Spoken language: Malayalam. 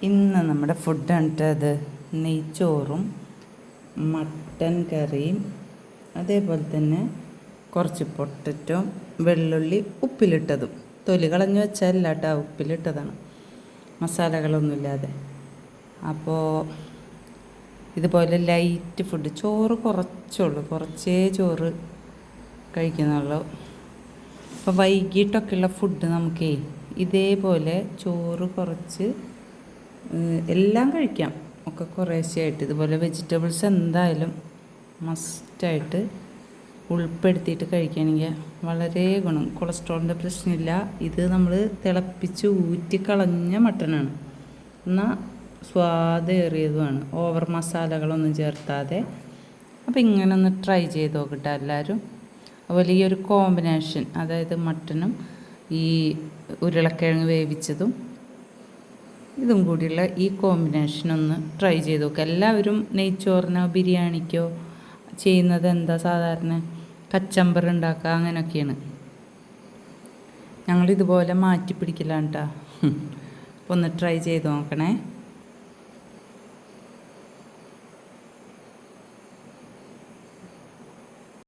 ഇന്ന് നമ്മുടെ ഫുഡാണ് അത് നെയ്ച്ചോറും മട്ടൻ കറിയും അതേപോലെ തന്നെ കുറച്ച് പൊട്ടറ്റോ വെള്ളുള്ളി ഉപ്പിലിട്ടതും തൊലി കളഞ്ഞു വെച്ചല്ല കേട്ടോ, ഉപ്പിലിട്ടതാണ്, മസാലകളൊന്നുമില്ലാതെ. അപ്പോൾ ഇതുപോലെ ലൈറ്റ് ഫുഡ്, ചോറ് കുറച്ചുള്ളൂ, കുറച്ചേ ചോറ് കഴിക്കുന്നുള്ളൂ. അപ്പോൾ വൈകിട്ടൊക്കെയുള്ള ഫുഡ് നമുക്കേ ഇതേപോലെ ചോറ് കുറച്ച് എല്ലാം കഴിക്കാം, ഒക്കെ കുറേശ്ശെയായിട്ട്. ഇതുപോലെ വെജിറ്റബിൾസ് എന്തായാലും മസ്റ്റായിട്ട് ഉൾപ്പെടുത്തിയിട്ട് കഴിക്കുകയാണെങ്കിൽ വളരെ ഗുണം. കൊളസ്ട്രോളിൻ്റെ പ്രശ്നമില്ല. ഇത് നമ്മൾ തിളപ്പിച്ച് ഊറ്റിക്കളഞ്ഞ മട്ടനാണ്, എന്നാൽ സ്വാദേറിയതുമാണ്, ഓവർ മസാലകളൊന്നും ചേർത്താതെ. അപ്പോൾ ഇങ്ങനെ ഒന്ന് ട്രൈ ചെയ്ത് നോക്കട്ടെ എല്ലാവരും. അതുപോലെ ഈ ഒരു കോമ്പിനേഷൻ, അതായത് മട്ടനും ഈ ഉരുളക്കിഴങ്ങ് വേവിച്ചതും ഇതും കൂടിയുള്ള ഈ കോമ്പിനേഷൻ ഒന്ന് ട്രൈ ചെയ്ത് നോക്കുക. എല്ലാവരും നെയ്ച്ചോറിനോ ബിരിയാണിക്കോ ചെയ്യുന്നത് എന്താ, സാധാരണ കച്ചമ്പർ ഉണ്ടാക്കുക, അങ്ങനെയൊക്കെയാണ്. ഞങ്ങളിതുപോലെ മാറ്റി പിടിക്കലാണ് കേട്ടോ. അപ്പോൾ ഒന്ന് ട്രൈ ചെയ്ത് നോക്കണേ.